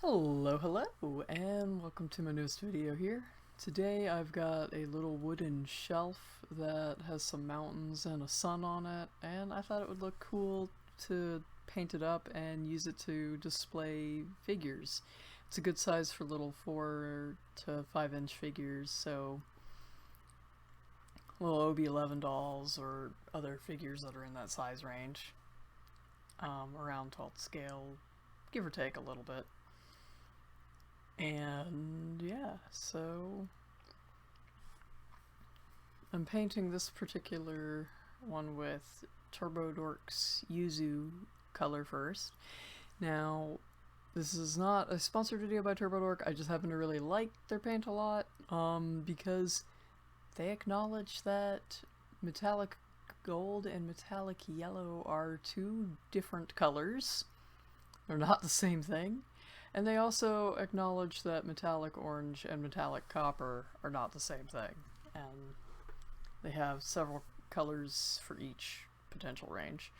Hello, and welcome to my newest video here. Today I've got a little wooden shelf that has some mountains and a sun on it, and I thought it would look cool to paint it up and use it to display figures. It's a good size for little 4 to 5 inch figures, so little OB11 dolls or other figures that are in that size range, around 12th scale, give or take a little bit. And yeah, so I'm painting this particular one with TurboDork's Yuzu color first. Now, this is not a sponsored video by TurboDork, I just happen to really like their paint a lot, because they acknowledge that metallic gold and metallic yellow are two different colors. They're not the same thing. And they also acknowledge that metallic orange and metallic copper are not the same thing, and they have several colors for each potential range.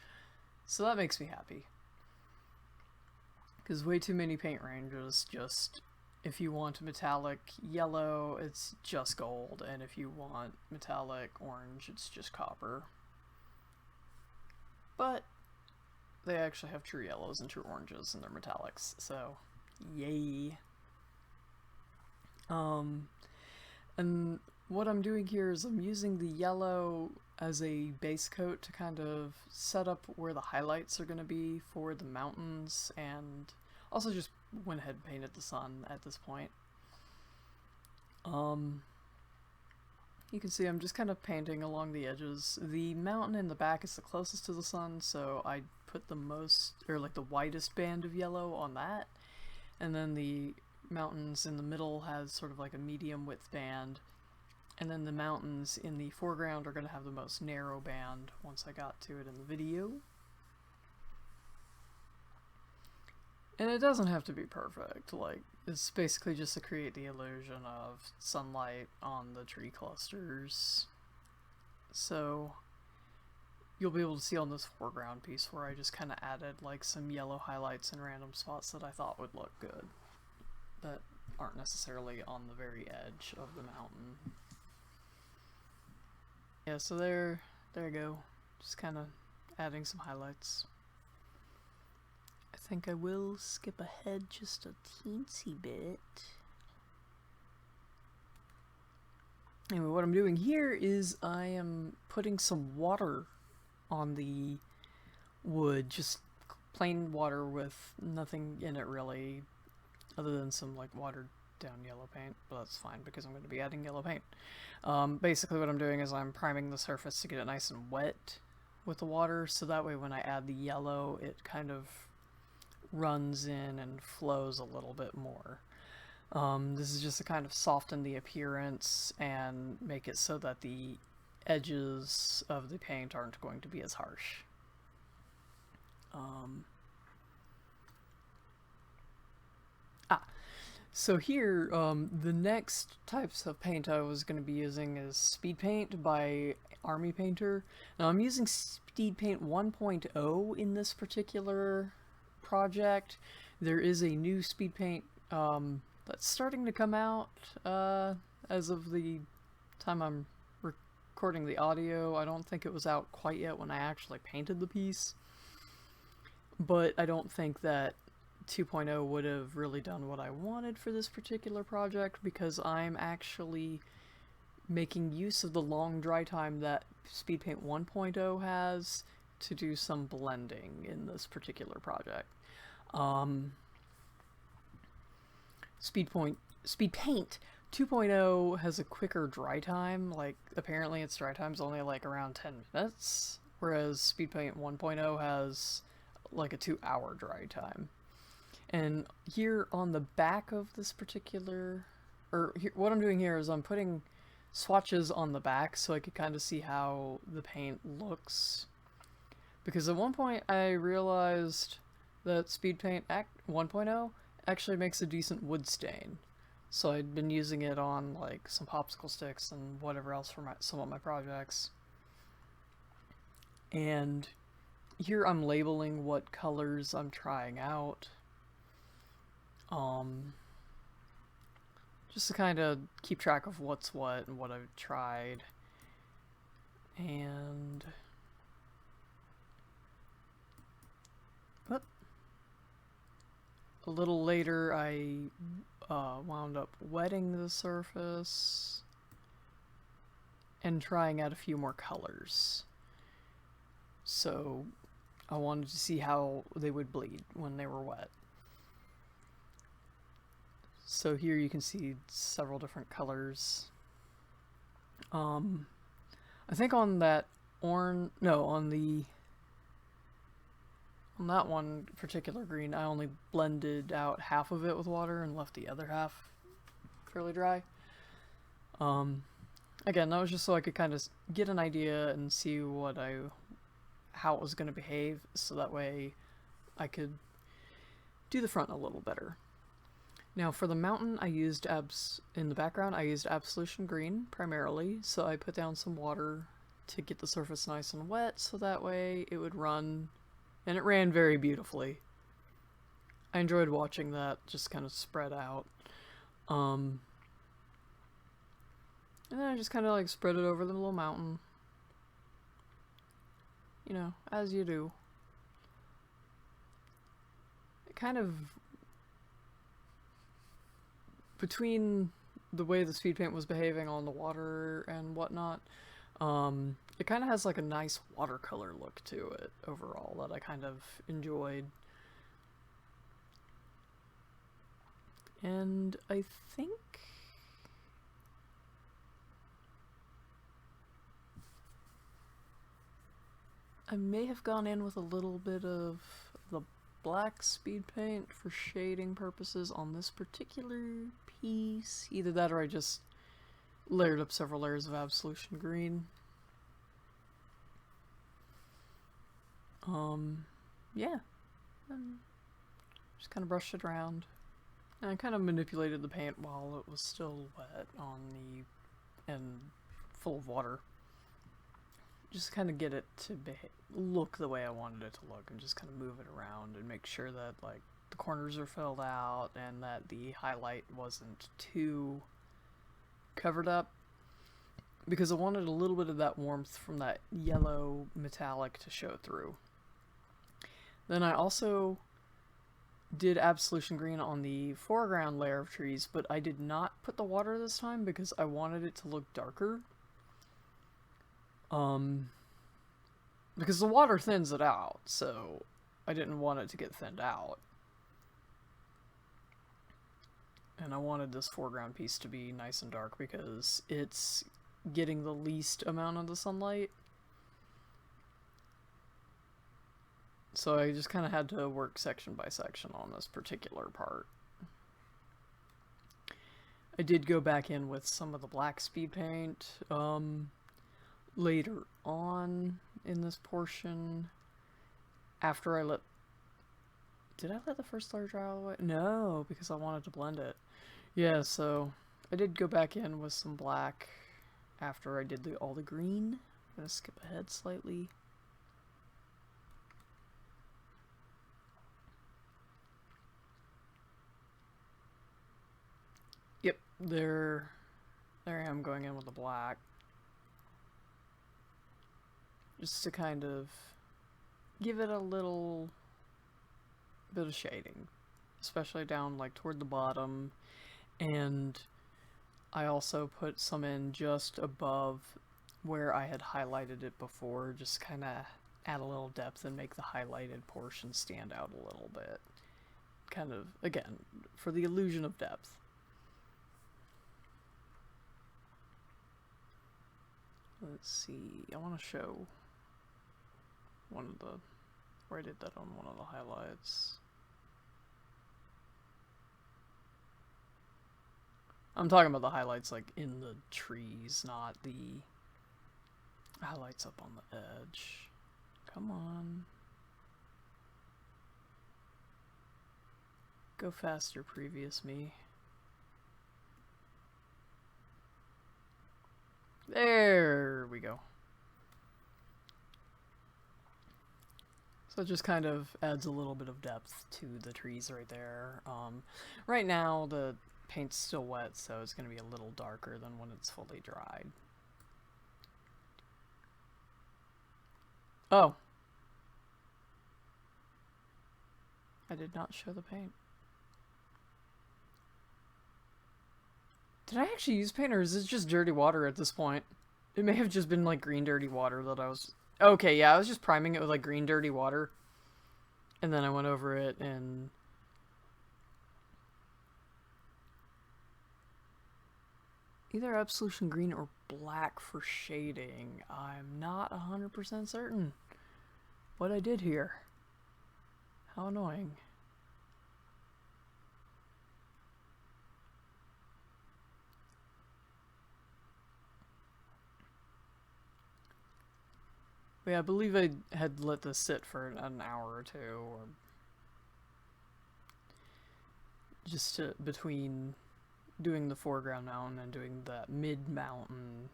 So that makes me happy. Because way too many paint ranges just, if you want metallic yellow, it's just gold, and if you want metallic orange, it's just copper. But they actually have true yellows and true oranges in their metallics, so yay. And what I'm doing here is I'm using the yellow as a base coat to kind of set up where the highlights are going to be for the mountains, and also just went ahead and painted the sun at this point. You can see I'm just kind of painting along the edges. The mountain in the back is the closest to the sun, so I put the most, or like the widest band of yellow on that. And then the mountains in the middle has sort of like a medium width band. And then the mountains in the foreground are going to have the most narrow band once I got to it in the video. And it doesn't have to be perfect, like, it's basically just to create the illusion of sunlight on the tree clusters. So you'll be able to see on this foreground piece where I just kind of added like some yellow highlights in random spots that I thought would look good, that aren't necessarily on the very edge of the mountain. Yeah, so there you go, just kind of adding some highlights. I think I will skip ahead just a teensy bit. Anyway, what I'm doing here is I am putting some water on the wood, just plain water with nothing in it really, other than some like watered down yellow paint, but that's fine because I'm going to be adding yellow paint. Basically what I'm doing is I'm priming the surface to get it nice and wet with the water, so that way when I add the yellow it kind of runs in and flows a little bit more. This is just to kind of soften the appearance and make it so that the edges of the paint aren't going to be as harsh. So here, the next types of paint I was going to be using is SpeedPaint by Army Painter. Now I'm using SpeedPaint 1.0 in this particular project. There is a new SpeedPaint that's starting to come out as of the time I'm recording the audio. I don't think it was out quite yet when I actually painted the piece, but I don't think that 2.0 would have really done what I wanted for this particular project, because I'm actually making use of the long dry time that SpeedPaint 1.0 has to do some blending in this particular project. SpeedPaint 2.0 has a quicker dry time, like apparently its dry time's only like around 10 minutes, whereas SpeedPaint 1.0 has like a 2-hour dry time. And here on the back of this particular, what I'm doing here is I'm putting swatches on the back so I could kind of see how the paint looks. Because at one point I realized that SpeedPaint 1.0 actually makes a decent wood stain. So I'd been using it on like some popsicle sticks and whatever else for some of my projects. And here I'm labeling what colors I'm trying out. just to kind of keep track of what's what and what I've tried. And a little later I wound up wetting the surface and trying out a few more colors. So I wanted to see how they would bleed when they were wet. So here you can see several different colors. I think on that on that one particular green, I only blended out half of it with water and left the other half fairly dry. Again, that was just so I could kind of get an idea and see how it was going to behave, so that way I could do the front a little better. Now for the mountain, I used in the background, I used Absolution Green primarily, so I put down some water to get the surface nice and wet, so that way it would run, and it ran very beautifully. I enjoyed watching that just kind of spread out. And then I just kind of like spread it over the little mountain. You know, as you do. It kind of, between the way the speed paint was behaving on the water and whatnot, it kind of has like a nice watercolor look to it overall that I kind of enjoyed. And I think I may have gone in with a little bit of the black speed paint for shading purposes on this particular piece. Either that or I just layered up several layers of Absolution Green. Yeah. And just kind of brushed it around. And I kind of manipulated the paint while it was still wet and full of water. Just kind of get it to look the way I wanted it to look, and just kind of move it around and make sure that like the corners are filled out and that the highlight wasn't too covered up, because I wanted a little bit of that warmth from that yellow metallic to show through. Then I also did Absolution Green on the foreground layer of trees, but I did not put the water this time because I wanted it to look darker. Because the water thins it out, so I didn't want it to get thinned out. And I wanted this foreground piece to be nice and dark because it's getting the least amount of the sunlight. So I just kind of had to work section by section on this particular part. I did go back in with some of the black speed paint later on in this portion, after did I let the first layer dry all the way? No, because I wanted to blend it. Yeah, so I did go back in with some black after I did all the green. I'm gonna skip ahead slightly. Yep, there I am going in with the black. Just to kind of give it a little bit of shading, especially down like toward the bottom. And I also put some in just above where I had highlighted it before, just kind of add a little depth and make the highlighted portion stand out a little bit. Kind of, again, for the illusion of depth. Let's see, I want to show where I did that on one of the highlights. I'm talking about the highlights like in the trees, not the highlights up on the edge. Come on. Go faster, previous me. There we go. So it just kind of adds a little bit of depth to the trees right there. Right now the paint's still wet, so it's going to be a little darker than when it's fully dried. Oh. I did not show the paint. Did I actually use paint, or is this just dirty water at this point? It may have just been like green dirty water that I was... Okay, yeah, I was just priming it with like green dirty water. And then I went over it and... either absolution green or black for shading. I'm not 100% certain what I did here. How annoying. But yeah, I believe I had let this sit for an hour or two, or just between doing the foreground mountain and doing that mid mountain,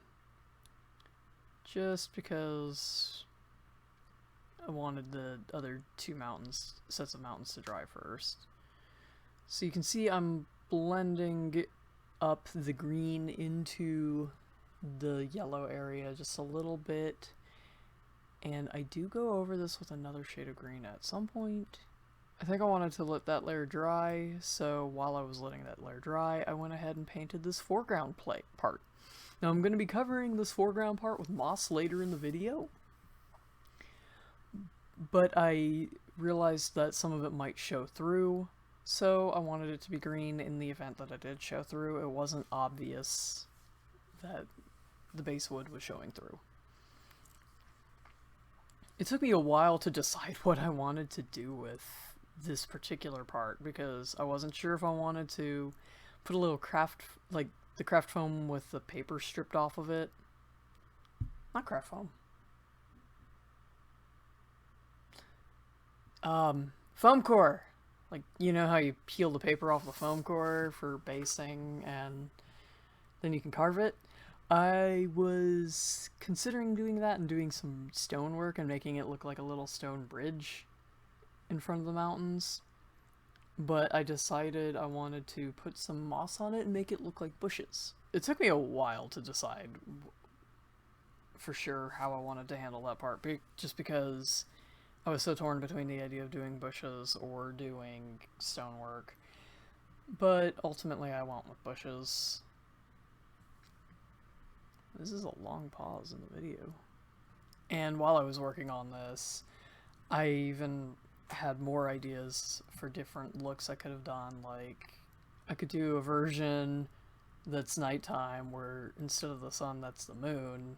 just because I wanted the other two sets of mountains to dry first. So you can see I'm blending up the green into the yellow area just a little bit. And I do go over this with another shade of green at some point. I think I wanted to let that layer dry, so while I was letting that layer dry, I went ahead and painted this foreground part. Now I'm going to be covering this foreground part with moss later in the video, but I realized that some of it might show through, so I wanted it to be green in the event that it did show through. It wasn't obvious that the base wood was showing through. It took me a while to decide what I wanted to do with this particular part, because I wasn't sure if I wanted to put a little craft, like the craft foam with the paper stripped off of it. Not craft foam. Foam core. Like, you know how you peel the paper off the foam core for basing and then you can carve it? I was considering doing that and doing some stonework and making it look like a little stone bridge in front of the mountains. But I decided I wanted to put some moss on it and make it look like bushes. It took me a while to decide for sure how I wanted to handle that part, just because I was so torn between the idea of doing bushes or doing stonework. But ultimately I went with bushes. This is a long pause in the video. And while I was working on this, I even had more ideas for different looks I could have done. Like, I could do a version that's nighttime where instead of the sun, that's the moon.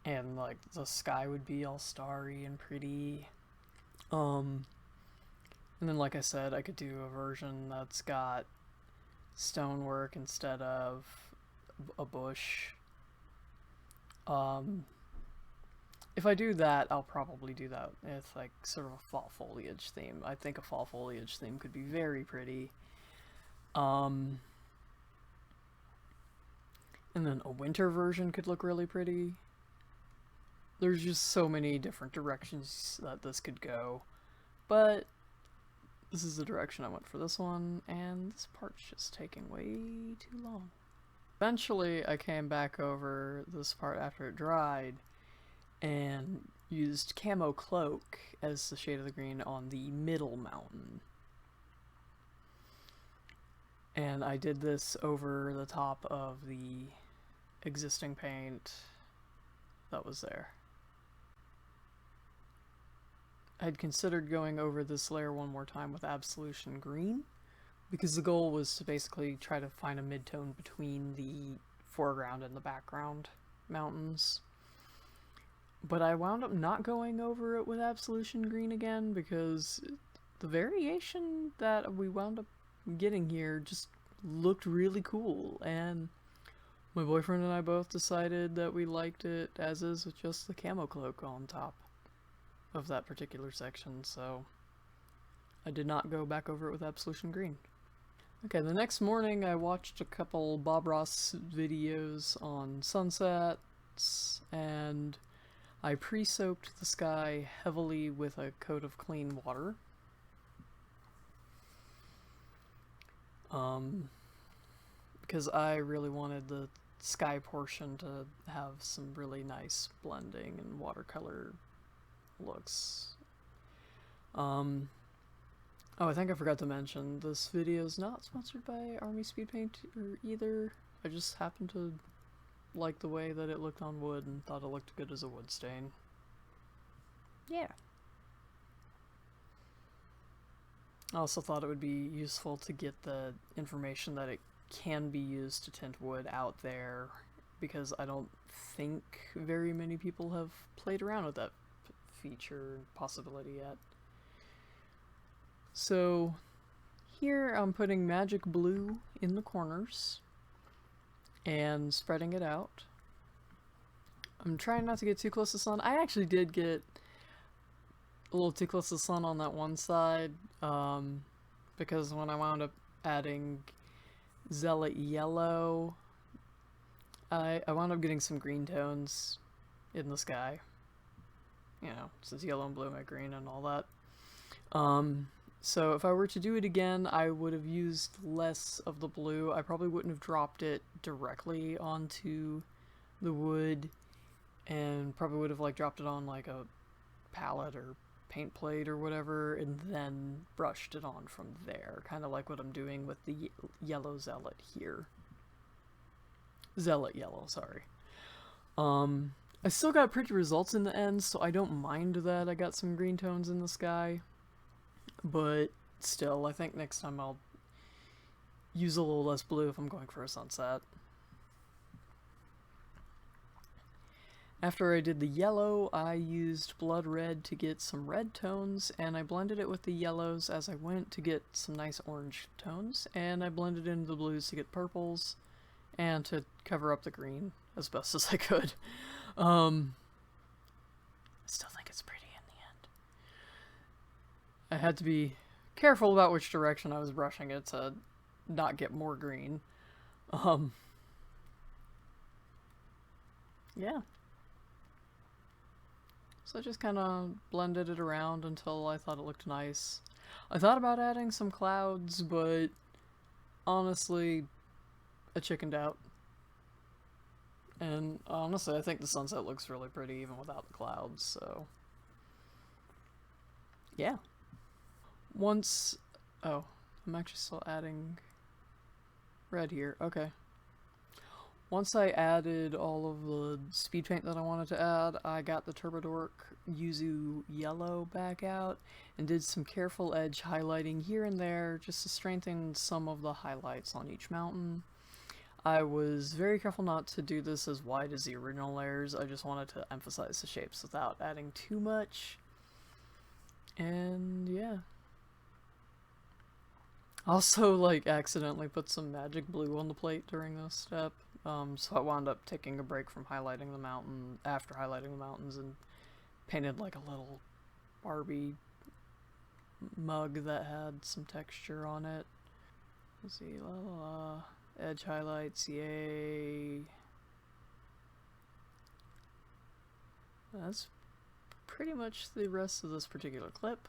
And like the sky would be all starry and pretty. And then like I said, I could do a version that's got stonework instead of a bush. If I do that, I'll probably do that with like sort of a fall foliage theme. I think a fall foliage theme could be very pretty. And then a winter version could look really pretty. There's just so many different directions that this could go, but this is the direction I went for this one, and this part's just taking way too long. Eventually, I came back over this part after it dried and used Camo Cloak as the shade of the green on the middle mountain. And I did this over the top of the existing paint that was there. I'd considered going over this layer one more time with Absolution Green, because the goal was to basically try to find a mid-tone between the foreground and the background mountains. But I wound up not going over it with Absolution Green again, because the variation that we wound up getting here just looked really cool, and my boyfriend and I both decided that we liked it as is with just the Camo Cloak on top of that particular section, so I did not go back over it with Absolution Green. Okay, the next morning I watched a couple Bob Ross videos on sunsets, and I pre-soaked the sky heavily with a coat of clean water. Because I really wanted the sky portion to have some really nice blending and watercolor looks. Oh, I think I forgot to mention, this video is not sponsored by Army Speed Paint either. I just happened to like the way that it looked on wood and thought it looked good as a wood stain. Yeah. I also thought it would be useful to get the information that it can be used to tint wood out there, because I don't think very many people have played around with that feature possibility yet. So here I'm putting magic blue in the corners and spreading it out. I'm trying not to get too close to the sun. I actually did get a little too close to the sun on that one side, because when I wound up adding Zealot Yellow, I wound up getting some green tones in the sky. You know, since yellow and blue make green and all that. So if I were to do it again, I would have used less of the blue. I probably wouldn't have dropped it directly onto the wood, and probably would have like dropped it on like a palette or paint plate or whatever, and then brushed it on from there, kind of like what I'm doing with the yellow Zealot here. Zealot Yellow, sorry. I still got pretty results in the end, so I don't mind that I got some green tones in the sky. But still, I think next time I'll use a little less blue if I'm going for a sunset. After I did the yellow, I used blood red to get some red tones, and I blended it with the yellows as I went to get some nice orange tones, and I blended into the blues to get purples, and to cover up the green as best as I could. I still think it's pretty in the end. I had to be careful about which direction I was brushing it to not get more green. Yeah. So I just kind of blended it around until I thought it looked nice. I thought about adding some clouds, but honestly, I chickened out. And honestly, I think the sunset looks really pretty even without the clouds, so yeah. Once... oh, I'm actually still adding red here. Okay. Once I added all of the speed paint that I wanted to add, I got the Turbodork Yuzu Yellow back out and did some careful edge highlighting here and there just to strengthen some of the highlights on each mountain. I was very careful not to do this as wide as the original layers. I just wanted to emphasize the shapes without adding too much. And yeah. Also, like, accidentally put some magic blue on the plate during this step. So I wound up taking a break from highlighting the mountain after highlighting the mountains and painted like a little Barbie mug that had some texture on it. Let's see, la la la. Edge highlights, yay. That's pretty much the rest of this particular clip.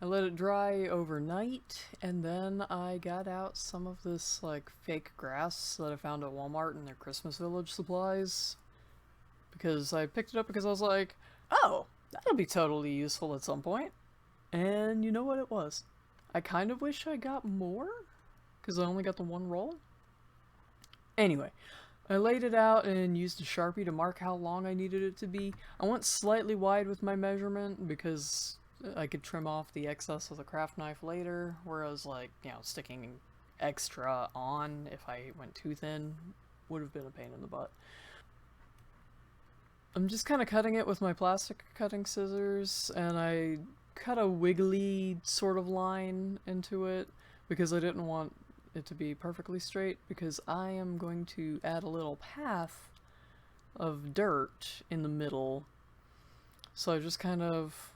I let it dry overnight, and then I got out some of this like fake grass that I found at Walmart in their Christmas Village supplies. Because I picked it up because I was like, oh, that'll be totally useful at some point. And you know what it was? I kind of wish I got more, because I only got the one roll. Anyway, I laid it out and used a Sharpie to mark how long I needed it to be. I went slightly wide with my measurement because I could trim off the excess with a craft knife later, whereas like, you know, sticking extra on if I went too thin would have been a pain in the butt. I'm just kind of cutting it with my plastic cutting scissors, and I cut a wiggly sort of line into it because I didn't want it to be perfectly straight, because I am going to add a little path of dirt in the middle. So I just kind of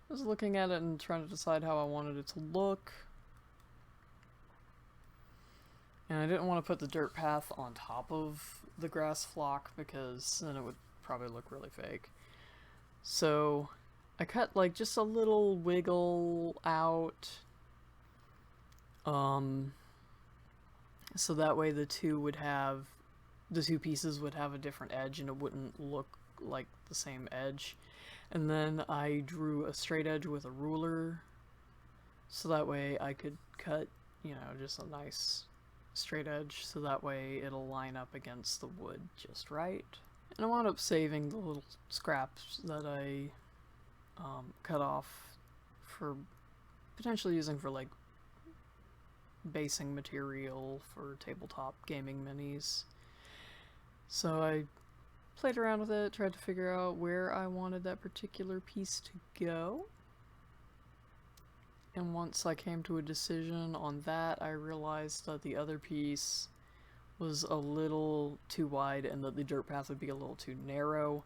was looking at it and trying to decide how I wanted it to look. And I didn't want to put the dirt path on top of the grass flock because then it would probably look really fake. So I cut like just a little wiggle out, so that way the two pieces would have a different edge and it wouldn't look like the same edge. And then I drew a straight edge with a ruler, so that way I could cut, you know, just a nice straight edge, so that way it'll line up against the wood just right. And I wound up saving the little scraps that I cut off for potentially using for like basing material for tabletop gaming minis. So I played around with it, tried to figure out where I wanted that particular piece to go. And once I came to a decision on that, I realized that the other piece was a little too wide and that the dirt path would be a little too narrow.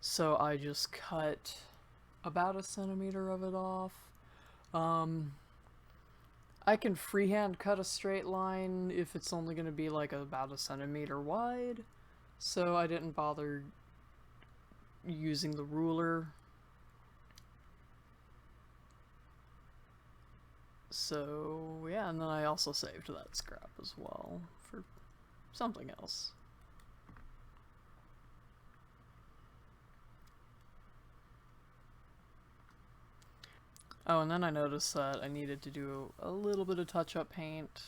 So I just cut about 1 centimeter of it off. I can freehand cut a straight line if it's only going to be like about 1 centimeter wide. So I didn't bother using the ruler. So yeah, and then I also saved that scrap as well for something else. Oh, and then I noticed that I needed to do a little bit of touch-up paint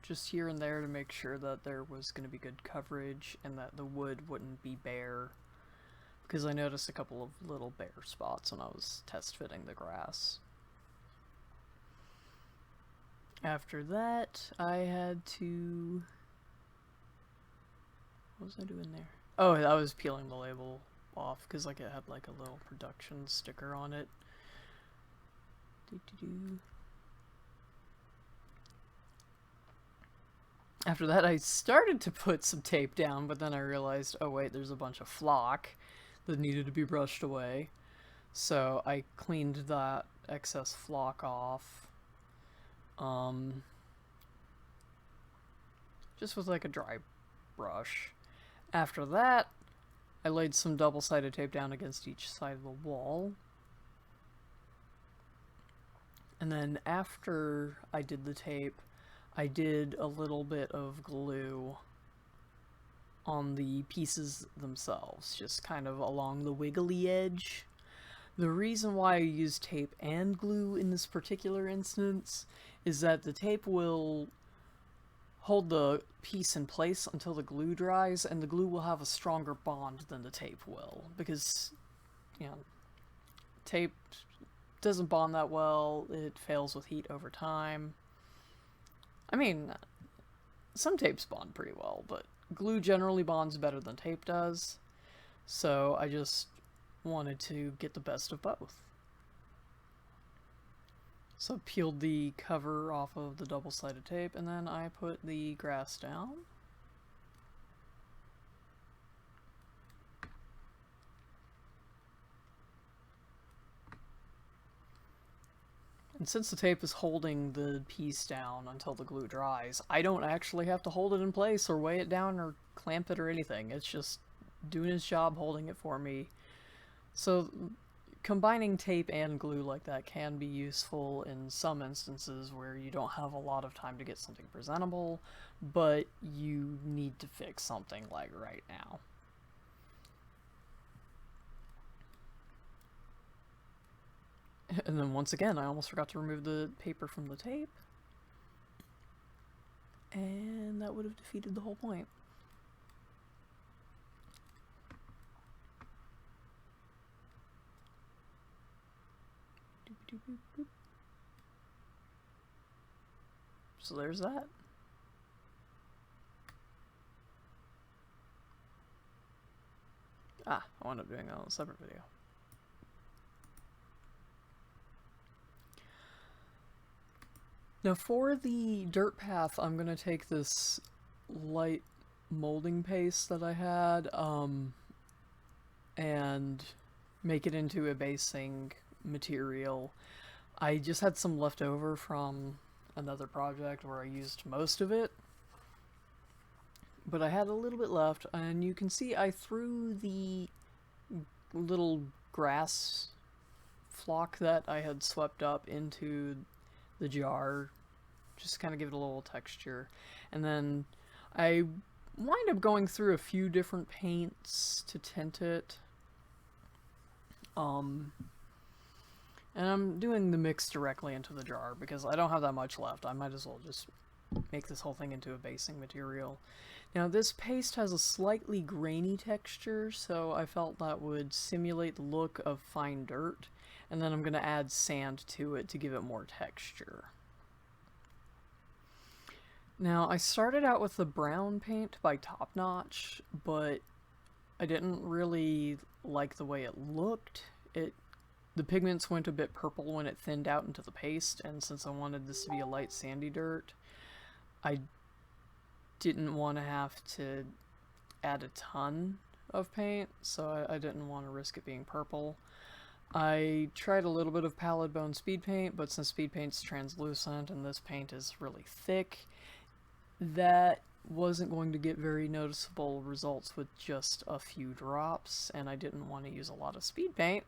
just here and there to make sure that there was going to be good coverage and that the wood wouldn't be bare, because I noticed a couple of little bare spots when I was test fitting the grass. After that, I had to... what was I doing there? Oh, I was peeling the label off because like it had like a little production sticker on it. After that, I started to put some tape down, but then I realized, oh wait, there's a bunch of flock that needed to be brushed away. So I cleaned that excess flock off. Just with like a dry brush. After that, I laid some double-sided tape down against each side of the wall. And then after I did the tape, I did a little bit of glue on the pieces themselves, just kind of along the wiggly edge. The reason why I use tape and glue in this particular instance is that the tape will hold the piece in place until the glue dries, and the glue will have a stronger bond than the tape will, because, you know, tape doesn't bond that well, it fails with heat over time. I mean, some tapes bond pretty well, but glue generally bonds better than tape does, so I just wanted to get the best of both. So I peeled the cover off of the double-sided tape, and then I put the grass down. And since the tape is holding the piece down until the glue dries, I don't actually have to hold it in place or weigh it down or clamp it or anything. It's just doing its job holding it for me. So combining tape and glue like that can be useful in some instances where you don't have a lot of time to get something presentable, but you need to fix something like right now. And then once again, I almost forgot to remove the paper from the tape, and that would have defeated the whole point. So there's that. I wound up doing a separate video. Now for the dirt path, I'm going to take this light molding paste that I had and make it into a basing material. I just had some left over from another project where I used most of it, but I had a little bit left, and you can see I threw the little grass flock that I had swept up into the jar, just kind of give it a little texture. And then I wind up going through a few different paints to tint it. And I'm doing the mix directly into the jar because I don't have that much left. I might as well just make this whole thing into a basing material. Now this paste has a slightly grainy texture, so I felt that would simulate the look of fine dirt, and then I'm going to add sand to it to give it more texture. Now I started out with the brown paint by Top Notch, but I didn't really like the way it looked. The pigments went a bit purple when it thinned out into the paste, and since I wanted this to be a light sandy dirt, I didn't want to have to add a ton of paint, so I didn't want to risk it being purple. I tried a little bit of Pallid Bone Speed Paint, but since Speed Paint's translucent and this paint is really thick, that wasn't going to get very noticeable results with just a few drops, and I didn't want to use a lot of Speed Paint.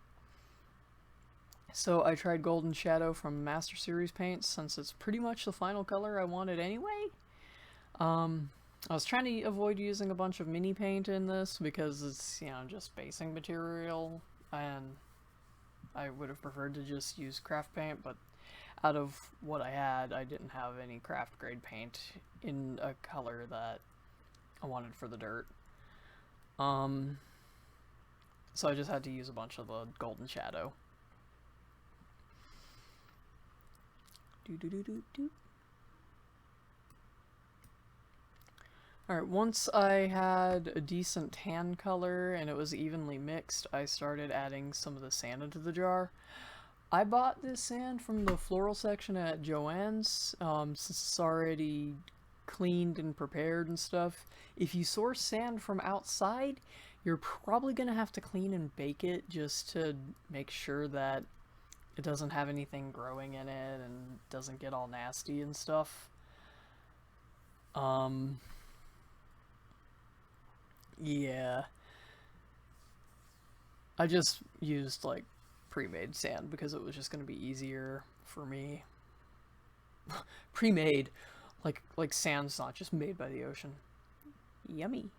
So I tried Golden Shadow from Master Series paints, since it's pretty much the final color I wanted anyway. I was trying to avoid using a bunch of mini paint in this because it's, you know, just basing material, and I would have preferred to just use craft paint, but out of what I had, I didn't have any craft grade paint in a color that I wanted for the dirt. So I just had to use a bunch of the Golden Shadow. Alright, once I had a decent tan color and it was evenly mixed, I started adding some of the sand into the jar. I bought this sand from the floral section at Joann's, since it's already cleaned and prepared and stuff. If you source sand from outside, you're probably going to have to clean and bake it just to make sure that it doesn't have anything growing in it and doesn't get all nasty and stuff. Yeah. I just used, like, pre-made sand because it was just going to be easier for me. Pre-made. Like sand's not just made by the ocean. Yummy.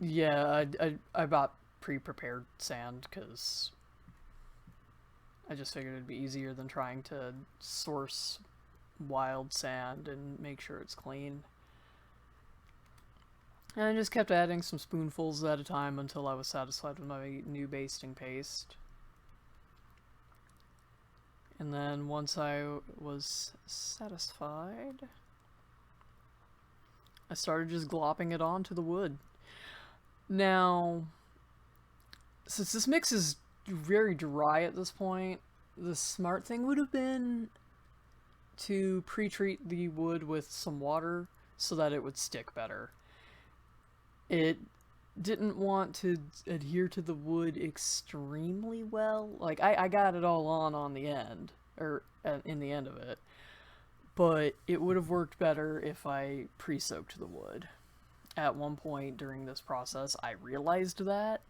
Yeah, I bought pre-prepared sand because I just figured it'd be easier than trying to source wild sand and make sure it's clean. And I just kept adding some spoonfuls at a time until I was satisfied with my new basting paste. And then once I was satisfied, I started just glopping it onto the wood. Now, since this mix is very dry at this point, the smart thing would have been to pre-treat the wood with some water so that it would stick better. It didn't want to adhere to the wood extremely well. Like, I got it all on the end, or in the end of it, but it would have worked better if I pre-soaked the wood. At one point during this process, I realized that,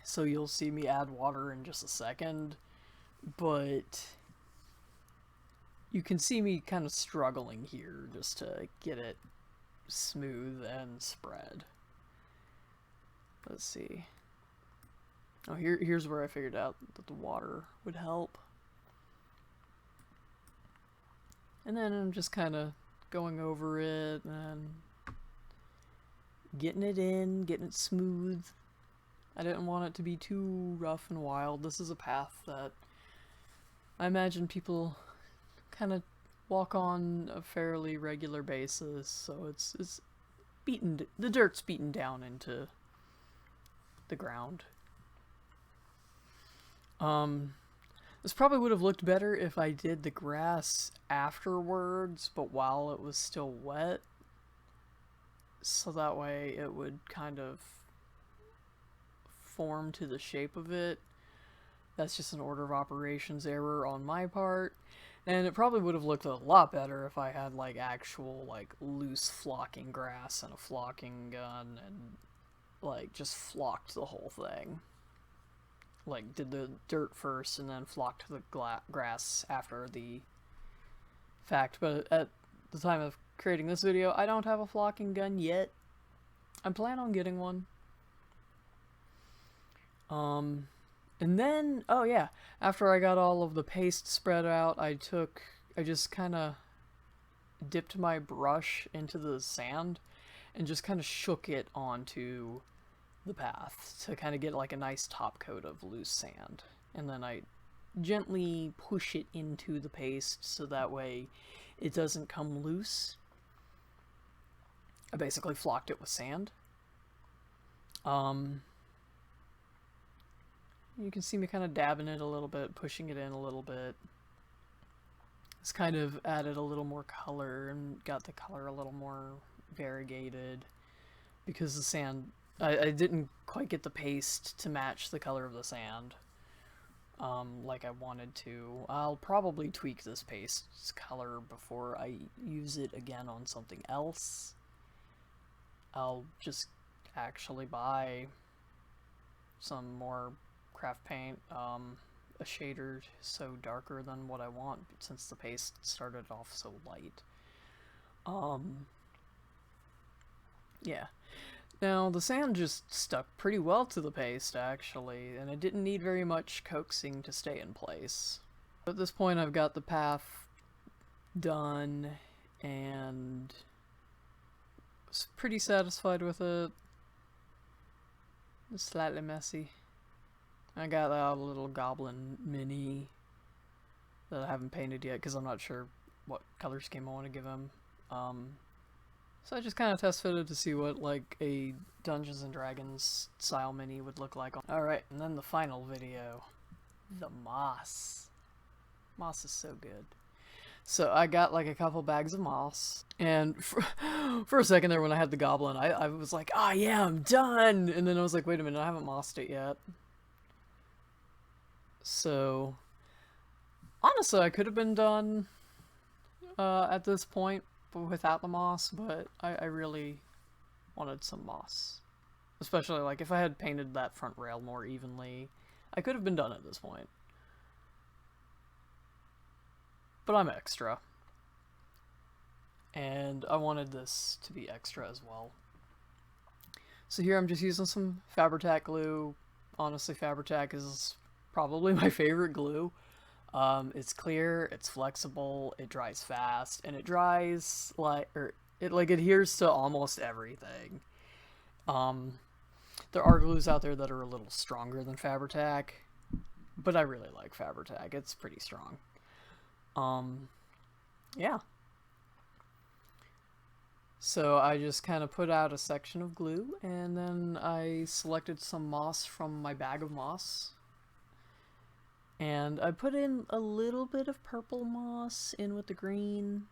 so you'll see me add water in just a second, but you can see me kind of struggling here just to get it smooth and spread. Let's see. Oh, here's where I figured out that the water would help. And then I'm just kind of going over it and getting it in, getting it smooth. I didn't want it to be too rough and wild. This is a path that I imagine people kind of walk on a fairly regular basis, so it's beaten, the dirt's beaten down into the ground. This probably would have looked better if I did the grass afterwards, but while it was still wet, so that way it would kind of form to the shape of it. That's just an order of operations error on my part. And it probably would have looked a lot better if I had, like, actual, like, loose flocking grass and a flocking gun and like, just flocked the whole thing. Like, did the dirt first and then flocked the grass after the fact. But at the time of creating this video, I don't have a flocking gun yet. I plan on getting one. And then, oh yeah, after I got all of the paste spread out, I just kind of dipped my brush into the sand and just kind of shook it onto the path to kind of get like a nice top coat of loose sand. And then I gently push it into the paste so that way it doesn't come loose. I basically flocked it with sand. You can see me kind of dabbing it a little bit, pushing it in a little bit. It's kind of added a little more color and got the color a little more variegated because the sand, I didn't quite get the paste to match the color of the sand like I wanted to. I'll probably tweak this paste's color before I use it again on something else. I'll just actually buy some more craft paint, a shader so darker than what I want since the paste started off so light. Yeah. Now, the sand just stuck pretty well to the paste, actually, and it didn't need very much coaxing to stay in place. At this point, I've got the path done, and I was pretty satisfied with it. It's slightly messy. I got a little goblin mini that I haven't painted yet because I'm not sure what color scheme I want to give him. So I just kind of test fitted to see what like a Dungeons and Dragons style mini would look like. Alright, and then the final video. The moss. Moss is so good. So I got like a couple bags of moss, and for a second there when I had the goblin, I was like, oh yeah, I'm done! And then I was like, wait a minute, I haven't mossed it yet. So, honestly, I could have been done at this point without the moss, but I really wanted some moss. Especially, like, if I had painted that front rail more evenly, I could have been done at this point. But I'm extra. And I wanted this to be extra as well. So here I'm just using some Fabri-Tac glue. Honestly, Fabri-Tac is probably my favorite glue. It's clear, it's flexible, it dries fast, and it dries like, it like adheres to almost everything. There are glues out there that are a little stronger than Fabri-Tac, but I really like Fabri-Tac. It's pretty strong. Yeah. So I just kind of put out a section of glue, and then I selected some moss from my bag of moss. And I put in a little bit of purple moss in with the green.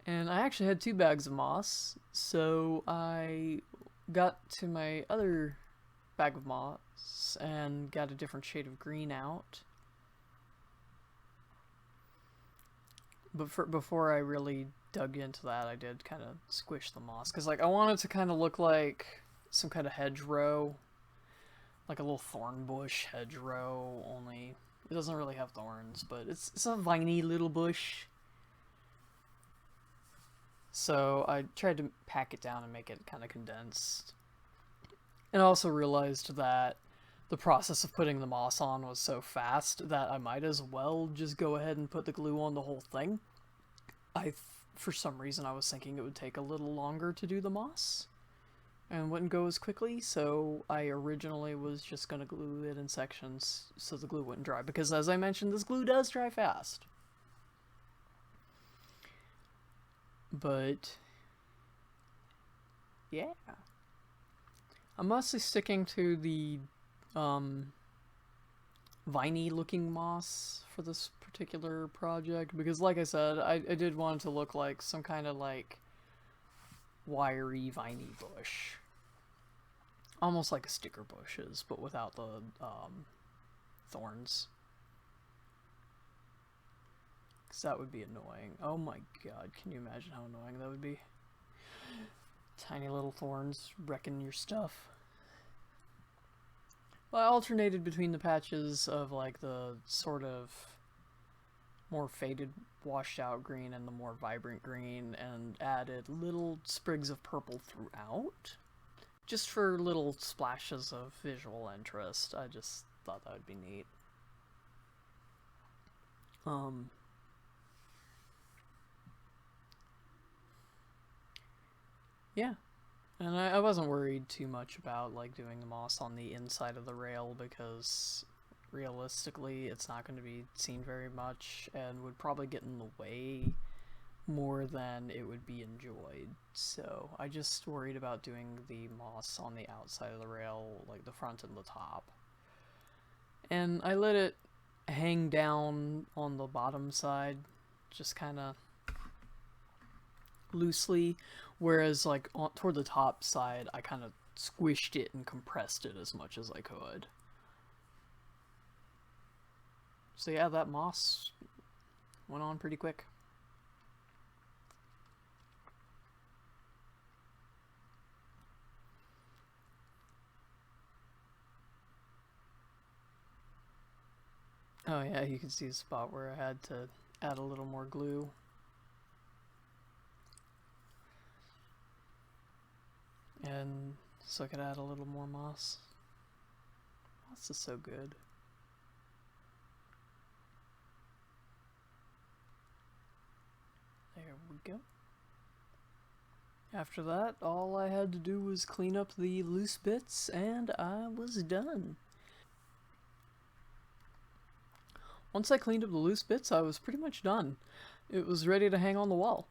And I actually had 2 bags of moss, so I got to my other bag of moss and got a different shade of green out. But before I really dug into that, I did kind of squish the moss, because like I want it to kind of look like some kind of hedgerow, like a little thorn bush hedgerow, only it doesn't really have thorns, but it's a viney little bush. So I tried to pack it down and make it kind of condensed. And I also realized that the process of putting the moss on was so fast that I might as well just go ahead and put the glue on the whole thing. For some reason I was thinking it would take a little longer to do the moss and wouldn't go as quickly, so I originally was just going to glue it in sections so the glue wouldn't dry, because as I mentioned, this glue does dry fast. But yeah, I'm mostly sticking to the viney looking moss for this particular project, because like I said, I did want it to look like some kind of like wiry viney bush, almost like a sticker bush is, but without the thorns, because that would be annoying. Oh my god, can you imagine how annoying that would be? Tiny little thorns wrecking your stuff. Well, I alternated between the patches of like the sort of more faded, washed out green and the more vibrant green, and added little sprigs of purple throughout, just for little splashes of visual interest. I just thought that would be neat. Yeah, and I wasn't worried too much about like doing the moss on the inside of the rail, because realistically it's not going to be seen very much and would probably get in the way more than it would be enjoyed. So I just worried about doing the moss on the outside of the rail, like the front and the top. And I let it hang down on the bottom side, just kind of loosely, whereas like toward the top side I kind of squished it and compressed it as much as I could. So yeah, that moss went on pretty quick. Oh yeah, you can see the spot where I had to add a little more glue. And so I could add a little more moss. Moss is so good. There we go. After that, all I had to do was clean up the loose bits and I was done. Once I cleaned up the loose bits, I was pretty much done. It was ready to hang on the wall.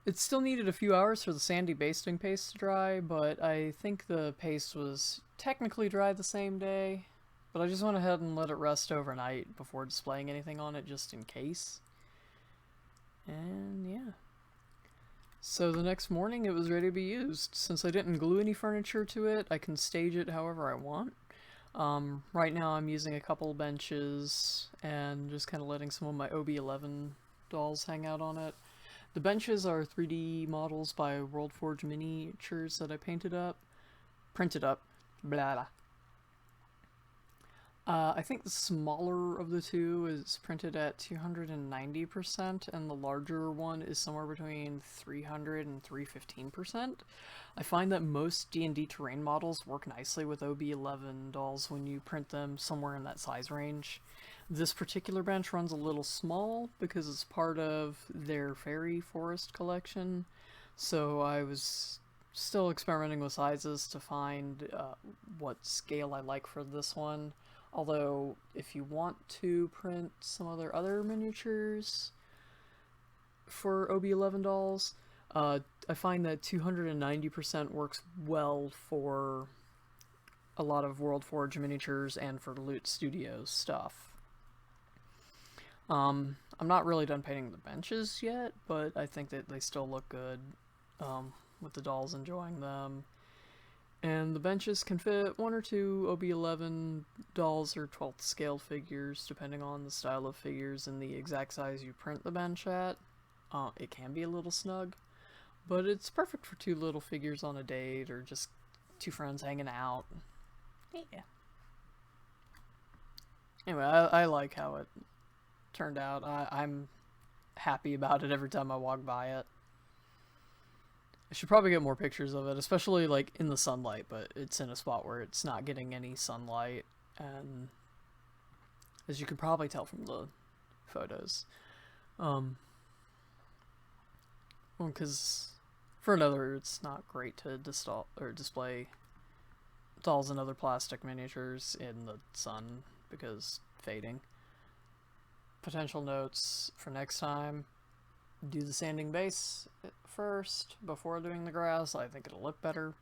It still needed a few hours for the sandy basting paste to dry, but I think the paste was technically dry the same day. But I just went ahead and let it rest overnight before displaying anything on it, just in case. And yeah. So the next morning it was ready to be used. Since I didn't glue any furniture to it, I can stage it however I want. Right now I'm using a couple benches and just kind of letting some of my OB11 dolls hang out on it. The benches are 3D models by WorldForge Miniatures that I printed up, blah blah. I think the smaller of the two is printed at 290%, and the larger one is somewhere between 300 and 315%. I find that most D&D terrain models work nicely with OB11 dolls when you print them somewhere in that size range. This particular bench runs a little small because it's part of their fairy forest collection, so I was still experimenting with sizes to find what scale I like for this one. Although, if you want to print some of their other miniatures for OB11 dolls, I find that 290% works well for a lot of WorldForge miniatures and for Loot Studios stuff. I'm not really done painting the benches yet, but I think that they still look good with the dolls enjoying them. And the benches can fit 1 or 2 OB11 dolls or 12th scale figures, depending on the style of figures and the exact size you print the bench at. It can be a little snug, but it's perfect for 2 little figures on a date or just 2 friends hanging out. Yeah. Anyway, I like how it turned out. I'm happy about it every time I walk by it. I should probably get more pictures of it, especially like in the sunlight, but it's in a spot where it's not getting any sunlight, and as you can probably tell from the photos, because for another, it's not great to display dolls and other plastic miniatures in the sun because fading. Potential notes for next time: do the sanding base first before doing the grass. I think it'll look better.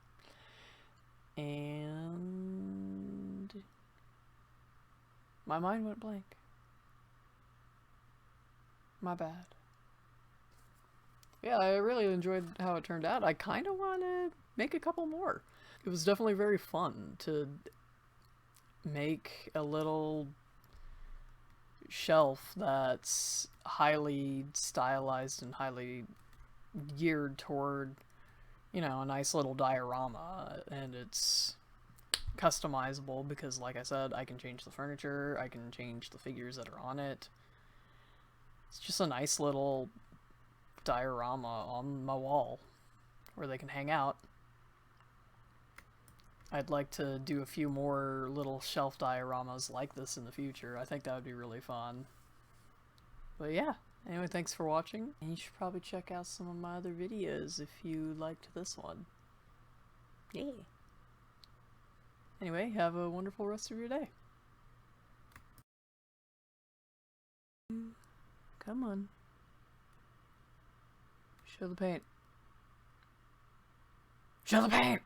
And my mind went blank. My bad. Yeah, I really enjoyed how it turned out. I kind of want to make a couple more. It was definitely very fun to make a little shelf that's highly stylized and highly geared toward you know, a nice little diorama, and it's customizable because, like I said, I can change the furniture, I can change the figures that are on it. It's just a nice little diorama on my wall where they can hang out. I'd like to do a few more little shelf dioramas like this in the future. I think that would be really fun. But yeah, anyway, thanks for watching. And you should probably check out some of my other videos if you liked this one. Yeah. Anyway, have a wonderful rest of your day. Come on. Show the paint. Show the paint!